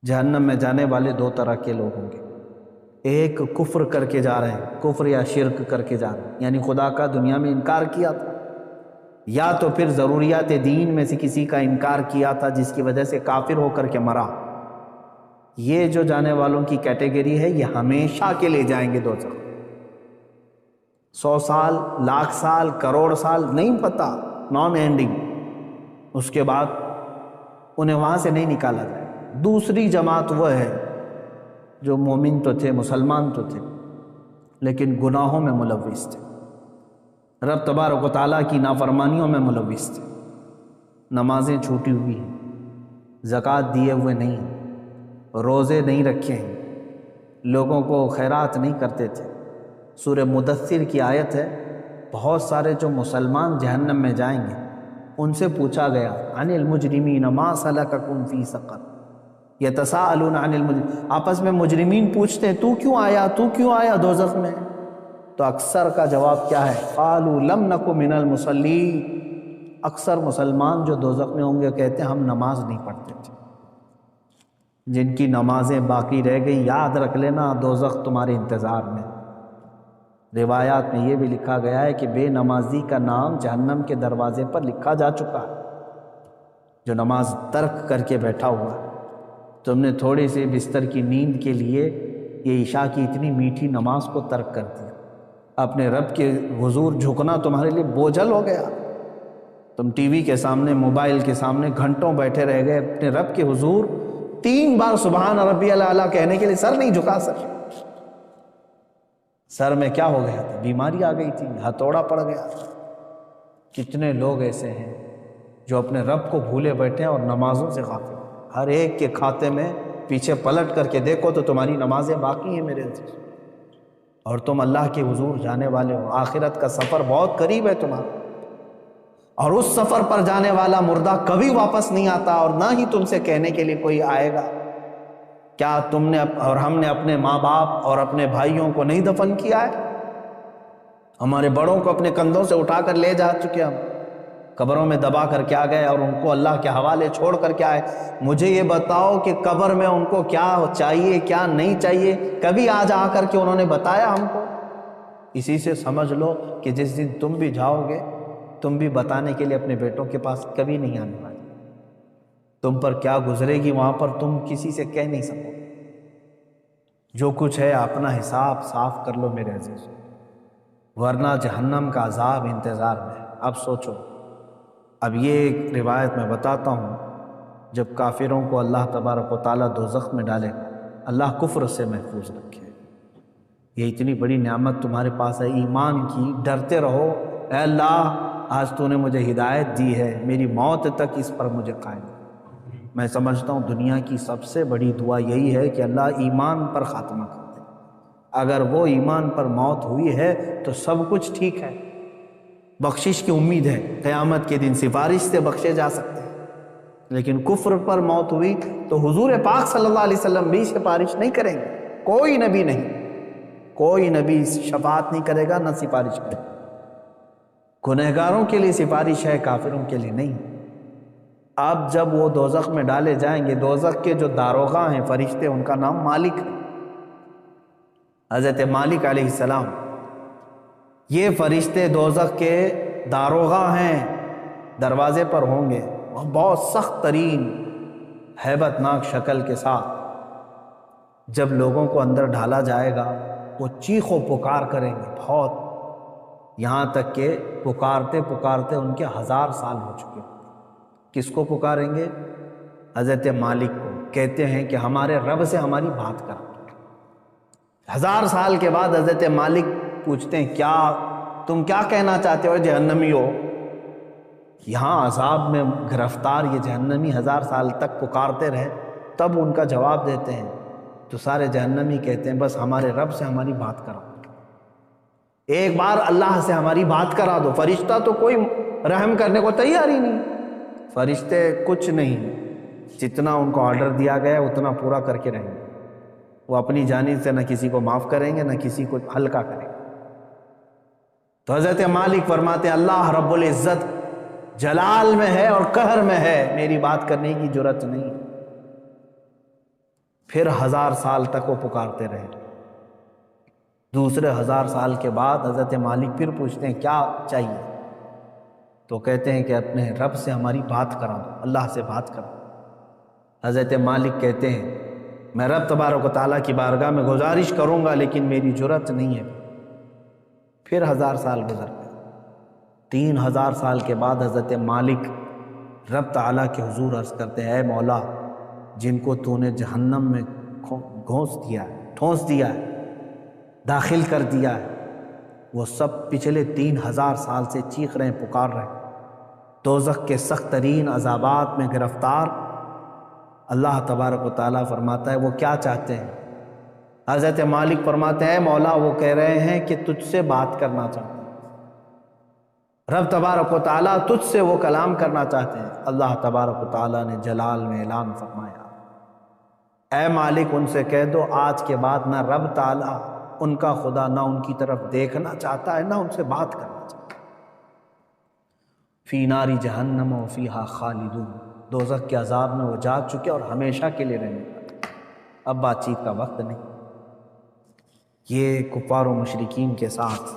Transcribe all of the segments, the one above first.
جہنم میں جانے والے دو طرح کے لوگ ہوں گے، ایک کفر کر کے جا رہے ہیں، کفر یا شرک کر کے جا رہے ہیں، یعنی خدا کا دنیا میں انکار کیا تھا، یا تو پھر ضروریات دین میں سے کسی کا انکار کیا تھا جس کی وجہ سے کافر ہو کر کے مرا۔ یہ جو جانے والوں کی کیٹیگری ہے یہ ہمیشہ کے لیے جائیں گے دوزخ۔ 100 سال، لاکھ سال، کروڑ سال نہیں پتہ، نان اینڈنگ، اس کے بعد انہیں وہاں سے نہیں نکالا جائے۔ دوسری جماعت وہ ہے جو مومن تو تھے، مسلمان تو تھے، لیکن گناہوں میں ملوث تھے، رب تبارک و تعالیٰ کی نافرمانیوں میں ملوث تھے، نمازیں چھوٹی ہوئی ہیں، زکوٰۃ دیے ہوئے نہیں ہیں، روزے نہیں رکھے ہیں، لوگوں کو خیرات نہیں کرتے تھے۔ سورہ مدثر کی آیت ہے، بہت سارے جو مسلمان جہنم میں جائیں گے ان سے پوچھا گیا عن المجرمین ما سلککم فی سقر یتساءلون عن المجرمین، آپس میں مجرمین پوچھتے ہیں تو کیوں آیا دوزخ میں؟ تو اکثر کا جواب کیا ہے؟ قالوا لم نک من المصلین، اکثر مسلمان جو دوزخ میں ہوں گے کہتے ہیں ہم نماز نہیں پڑھتے تھے۔ جن کی نمازیں باقی رہ گئیں یاد رکھ لینا دوزخ تمہارے انتظار میں۔ روایات میں یہ بھی لکھا گیا ہے کہ بے نمازی کا نام جہنم کے دروازے پر لکھا جا چکا ہے، جو نماز ترک کر کے بیٹھا ہوا ہے۔ تم نے تھوڑی سی بستر کی نیند کے لیے یہ عشاء کی اتنی میٹھی نماز کو ترک کر دیا، اپنے رب کے حضور جھکنا تمہارے لیے بوجھل ہو گیا، تم ٹی وی کے سامنے، موبائل کے سامنے گھنٹوں بیٹھے رہ گئے، اپنے رب کے حضور 3 بار سبحان ربی الاعلیٰ کہنے کے لیے سر نہیں جھکا سکے۔ سر میں کیا ہو گیا تھا؟ بیماری آ گئی تھی، ہتھوڑا پڑ گیا تھا۔ کتنے لوگ ایسے ہیں جو اپنے رب کو بھولے بیٹھے ہیں اور نمازوں سے غافل ہیں۔ ہر ایک کے کھاتے میں پیچھے پلٹ کر کے دیکھو تو تمہاری نمازیں باقی ہیں میرے عزیز، اور تم اللہ کے حضور جانے والے ہو۔ آخرت کا سفر بہت قریب ہے تمہارا، اور اس سفر پر جانے والا مردہ کبھی واپس نہیں آتا، اور نہ ہی تم سے کہنے کے لیے کوئی آئے گا کیا تم نے اور ہم نے اپنے ماں باپ اور اپنے بھائیوں کو نہیں دفن کیا ہے؟ ہمارے بڑوں کو اپنے کندھوں سے اٹھا کر لے جا چکے، ہم قبروں میں دبا کر کیا گئے اور ان کو اللہ کے حوالے چھوڑ کر کیا ہے؟ مجھے یہ بتاؤ کہ قبر میں ان کو کیا چاہیے کیا نہیں چاہیے، کبھی آج آ کر کے انہوں نے بتایا ہم کو؟ اسی سے سمجھ لو کہ جس دن تم بھی جاؤ گے تم بھی بتانے کے لیے اپنے بیٹوں کے پاس کبھی نہیں آنے والے، تم پر کیا گزرے گی وہاں پر تم کسی سے کہہ نہیں سکو۔ جو کچھ ہے اپنا حساب صاف کر لو میرے عزیز، ورنہ جہنم کا عذاب انتظار میں ہے۔ اب سوچو، اب یہ ایک روایت میں بتاتا ہوں، جب کافروں کو اللہ تبارک و تعالیٰ دوزخ میں ڈالے، اللہ کفر سے محفوظ رکھے۔ یہ اتنی بڑی نعمت تمہارے پاس ہے ایمان کی، ڈرتے رہو، اے اللہ آج تو نے مجھے ہدایت دی ہے، میری موت تک اس پر مجھے قائم۔ میں سمجھتا ہوں دنیا کی سب سے بڑی دعا یہی ہے کہ اللہ ایمان پر خاتمہ کر دے۔ اگر وہ ایمان پر موت ہوئی ہے تو سب کچھ ٹھیک ہے، بخشش کی امید ہے، قیامت کے دن سفارش سے بخشے جا سکتے ہیں۔ لیکن کفر پر موت ہوئی تو حضور پاک صلی اللہ علیہ وسلم بھی سفارش نہیں کریں گے، کوئی نبی نہیں، کوئی نبی شفاعت نہیں کرے گا نہ سفارش کرے گا۔ گنہگاروں کے لیے سفارش ہے، کافروں کے لیے نہیں۔ اب جب وہ دوزخ میں ڈالے جائیں گے، دوزخ کے جو داروغہ ہیں فرشتے، ان کا نام مالک ہے، حضرت مالک علیہ السلام۔ یہ فرشتے دوزخ کے داروغہ ہیں، دروازے پر ہوں گے، اور بہت سخت ترین ہیبت ناک شکل کے ساتھ جب لوگوں کو اندر ڈالا جائے گا وہ چیخ و پکار کریں گے بہت، یہاں تک کہ پکارتے پکارتے ان کے 1000 سال ہو چکے۔ کس کو پکاریں گے؟ حضرت مالک کو۔ کہتے ہیں کہ ہمارے رب سے ہماری بات کر۔ 1000 سال کے بعد حضرت مالک پوچھتے ہیں کیا تم کیا کہنا چاہتے ہو جہنمی ہو؟ یہاں عذاب میں گرفتار یہ جہنمی 1000 سال تک پکارتے رہے، تب ان کا جواب دیتے ہیں تو سارے جہنمی کہتے ہیں بس ہمارے رب سے ہماری بات کرا، ایک بار اللہ سے ہماری بات کرا دو۔ فرشتہ تو کوئی رحم کرنے کو تیار ہی نہیں، فرشتے کچھ نہیں، جتنا ان کو آرڈر دیا گیا اتنا پورا کر کے رہیں گے، وہ اپنی جانب سے نہ کسی کو معاف کریں گے نہ کسی کو ہلکا کریں گے۔ تو حضرت مالک فرماتے ہیں اللہ رب العزت جلال میں ہے اور قہر میں ہے، میری بات کرنے کی جرت نہیں۔ پھر 1000 سال تک وہ پکارتے رہے۔ دوسرے 1000 سال کے بعد حضرت مالک پھر پوچھتے ہیں کیا چاہیے؟ تو کہتے ہیں کہ اپنے رب سے ہماری بات کرا دو، اللہ سے بات کرا دو۔ حضرت مالک کہتے ہیں میں رب تبارک و تعالیٰ کی بارگاہ میں گزارش کروں گا لیکن میری جرأت نہیں ہے۔ پھر 1000 سال گزر گئے۔ 3000 سال کے بعد حضرت مالک رب تعالیٰ کے حضور عرض کرتے ہیں اے مولا، جن کو تو نے جہنم میں ٹھونس دیا ہے، داخل کر دیا ہے، وہ سب پچھلے 3000 سال سے چیخ رہے ہیں، پکار رہے ہیں، دوزخ کے سخت ترین عذابات میں گرفتار۔ اللہ تبارک و تعالیٰ فرماتا ہے وہ کیا چاہتے ہیں؟ حضرت مالک فرماتے ہیں مولا وہ کہہ رہے ہیں کہ تجھ سے بات کرنا چاہتے ہیں، رب تبارک و تعالیٰ تجھ سے وہ کلام کرنا چاہتے ہیں۔ اللہ تبارک و تعالیٰ نے جلال میں اعلان فرمایا اے مالک ان سے کہہ دو آج کے بعد نہ رب تعالیٰ ان کا خدا نہ ان کی طرف دیکھنا چاہتا ہے، نہ ان سے بات کرنا چاہتا ہے۔ فی ناری جہنم و فیہا خالدون، دوزخ کے عذاب میں وہ جا چکے اور ہمیشہ کے لیے رہنے والے، اب بات چیت کا وقت نہیں۔ یہ کفار و مشرکین کے ساتھ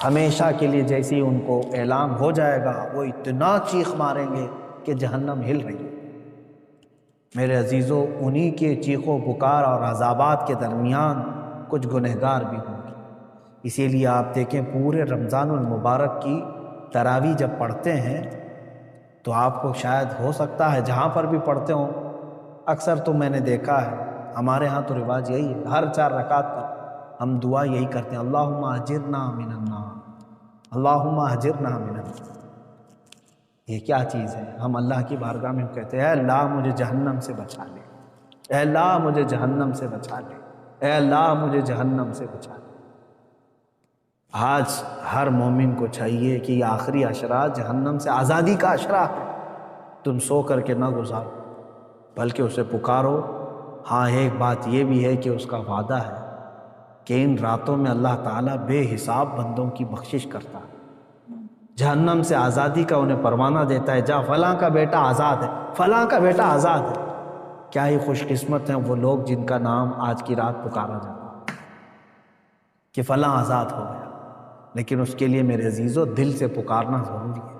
ہمیشہ کے لیے جیسے ہی ان کو اعلان ہو جائے گا وہ اتنا چیخ ماریں گے کہ جہنم ہل رہی ہے۔ میرے عزیزو انہی کے چیخ و پکار اور عذابات کے درمیان کچھ گنہگار بھی ہوں گے۔ اسی لیے آپ دیکھیں پورے رمضان المبارک کی تراویح جب پڑھتے ہیں تو آپ کو شاید ہو سکتا ہے جہاں پر بھی پڑھتے ہوں، اکثر تو میں نے دیکھا ہے ہمارے ہاں تو رواج یہی ہے، ہر 4 رکعت پر ہم دعا یہی کرتے ہیں اللہم اجرنا من النار، اللہم اجرنا من النار۔ یہ کیا چیز ہے؟ ہم اللہ کی بارگاہ میں کہتے ہیں اے اللہ مجھے جہنم سے بچا لے، اے اللہ مجھے جہنم سے بچا لے، اے اللہ مجھے جہنم سے بچا لے۔ آج ہر مومن کو چاہیے کہ یہ آخری عشرہ جہنم سے آزادی کا عشرہ ہے، تم سو کر کے نہ گزارو بلکہ اسے پکارو۔ ہاں ایک بات یہ بھی ہے کہ اس کا وعدہ ہے کہ ان راتوں میں اللہ تعالیٰ بے حساب بندوں کی بخشش کرتا ہے، جہنم سے آزادی کا انہیں پروانہ دیتا ہے، جا فلاں کا بیٹا آزاد ہے، فلاں کا بیٹا آزاد ہے۔ کیا ہی خوش قسمت ہیں وہ لوگ جن کا نام آج کی رات پکارا جاتا کہ فلاں آزاد ہو گیا، لیکن اس کے لیے میرے عزیزو دل سے پکارنا ضروری ہے،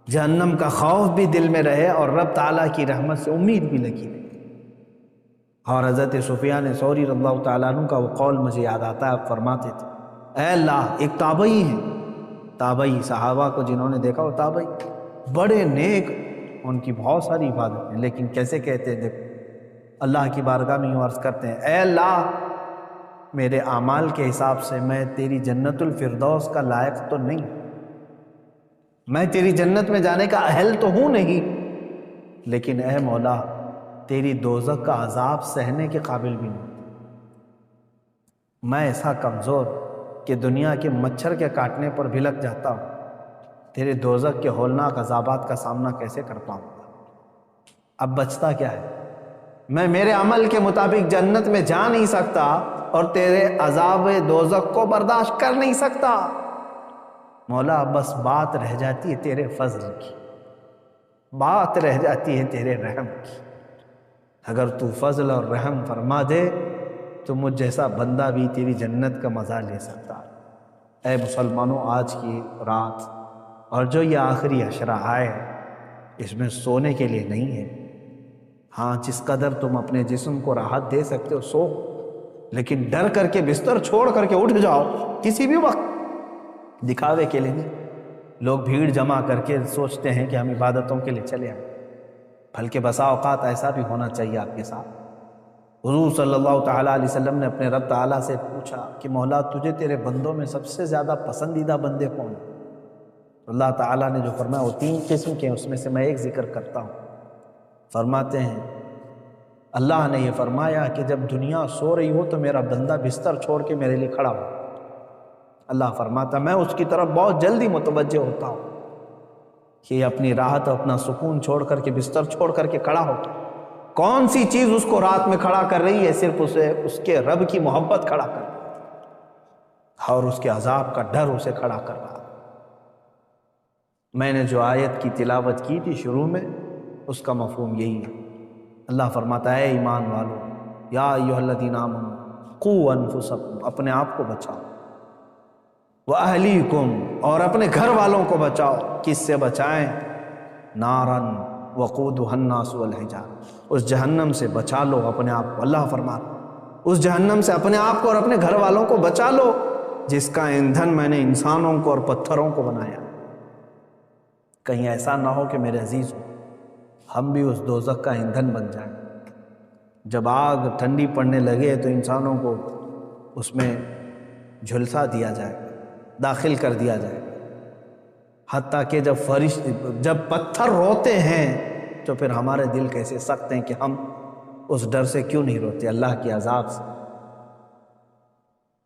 جہنم کا خوف بھی دل میں رہے اور رب تعالیٰ کی رحمت سے امید بھی لگی رہے۔ اور حضرت سفیان ثوری رضی اللہ تعالیٰ عنہ کا وہ قول مجھے یاد آتا ہے، آپ فرماتے تھے اے اللہ، ایک تابعی ہیں، تابعی صحابہ کو جنہوں نے دیکھا وہ تابعی بڑے نیک، ان کی بہت ساری عبادتیں، لیکن کیسے کہتے ہیں دیکھو اللہ کی بارگاہ میں یوں عرض کرتے ہیں اے اللہ میرے اعمال کے حساب سے میں تیری جنت الفردوس کا لائق تو نہیں، میں تیری جنت میں جانے کا اہل تو ہوں نہیں، لیکن اے مولا تیری دوزخ کا عذاب سہنے کے قابل بھی نہیں، میں ایسا کمزور کہ دنیا کے مچھر کے کاٹنے پر بھی لگ جاتا ہوں، تیرے دوزخ کے ہولناک عذابات کا سامنا کیسے کر پاؤں گا؟ اب بچتا کیا ہے؟ میں میرے عمل کے مطابق جنت میں جا نہیں سکتا اور تیرے عذاب دوزخ کو برداشت کر نہیں سکتا، مولا بس بات رہ جاتی ہے تیرے فضل کی، بات رہ جاتی ہے تیرے رحم کی، اگر تو فضل اور رحم فرما دے تو مجھ جیسا بندہ بھی تیری جنت کا مزہ لے سکتا۔ اے مسلمانوں آج کی رات اور جو یہ آخری عشرہ آئے اس میں سونے کے لیے نہیں ہے، ہاں جس قدر تم اپنے جسم کو راحت دے سکتے ہو سو، لیکن ڈر کر کے بستر چھوڑ کر کے اٹھ جاؤ کسی بھی وقت، دکھاوے کے لیے نہیں۔ لوگ بھیڑ جمع کر کے سوچتے ہیں کہ ہم عبادتوں کے لیے چلے آئیں، بلکہ بسا اوقات ایسا بھی ہونا چاہیے آپ کے ساتھ۔ حضور صلی اللہ تعالیٰ علیہ وسلم نے اپنے رب تعالیٰ سے پوچھا کہ مولا تجھے تیرے بندوں میں سب سے زیادہ پسندیدہ بندے کون ہیں؟ اللہ تعالیٰ نے جو فرمایا وہ 3 قسم کے ہیں، اس میں سے میں ایک ذکر کرتا ہوں۔ فرماتے ہیں اللہ نے یہ فرمایا کہ جب دنیا سو رہی ہو تو میرا بندہ بستر چھوڑ کے میرے لیے کھڑا ہو، اللہ فرماتا میں اس کی طرف بہت جلدی متوجہ ہوتا ہوں کہ اپنی راحت اپنا سکون چھوڑ کر کے بستر چھوڑ کر کے کھڑا ہو۔ کون سی چیز اس کو رات میں کھڑا کر رہی ہے؟ صرف اسے اس کے رب کی محبت کھڑا کر رہی ہے اور اس کے عذاب کا ڈر اسے کھڑا کر رہا۔ میں نے جو آیت کی تلاوت کی تھی شروع میں اس کا مفہوم یہی ہے۔ اللہ فرماتا ہے ایمان والو یا ایھا الذین آمنوا قوا انفسکم، اپنے آپ کو بچاؤ، وَأَهْلِيكُمْ، اور اپنے گھر والوں کو بچاؤ۔ کس سے بچائیں؟ نَارًا وَقُودُهَا النَّاسُ وَالْحِجَارَةُ، اس جہنم سے بچا لو اپنے آپ کو۔ اللہ فرماتا اس جہنم سے اپنے آپ کو اور اپنے گھر والوں کو بچا لو جس کا ایندھن میں نے انسانوں کو اور پتھروں کو بنایا۔ کہیں ایسا نہ ہو کہ میرے عزیز ہو ہم بھی اس دوزخ کا ایندھن بن جائیں۔ جب آگ ٹھنڈی پڑنے لگے تو انسانوں کو اس میں جھلسا دیا جائے، داخل کر دیا جائے، حتیٰ کہ جب پتھر روتے ہیں تو پھر ہمارے دل کیسے سخت ہیں کہ ہم اس ڈر سے کیوں نہیں روتے، اللہ کے عذاب سے۔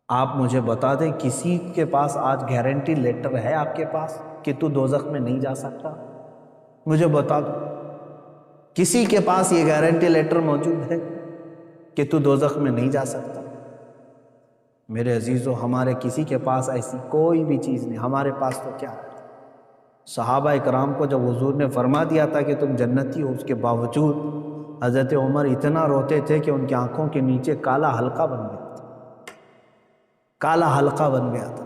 آپ مجھے بتا دیں کسی کے پاس آج گارنٹی لیٹر ہے آپ کے پاس کہ تو دوزخ میں نہیں جا سکتا؟ مجھے بتا دو کسی کے پاس یہ گارنٹی لیٹر موجود ہے کہ تو دوزخ میں نہیں جا سکتا؟ میرے عزیزو ہمارے کسی کے پاس ایسی کوئی بھی چیز نہیں، ہمارے پاس تو کیا ہے؟ صحابہ کرام کو جب حضور نے فرما دیا تھا کہ تم جنتی ہو، اس کے باوجود حضرت عمر اتنا روتے تھے کہ ان کی آنکھوں کے نیچے کالا حلقہ بن گیا تھا، کالا حلقہ بن گیا تھا۔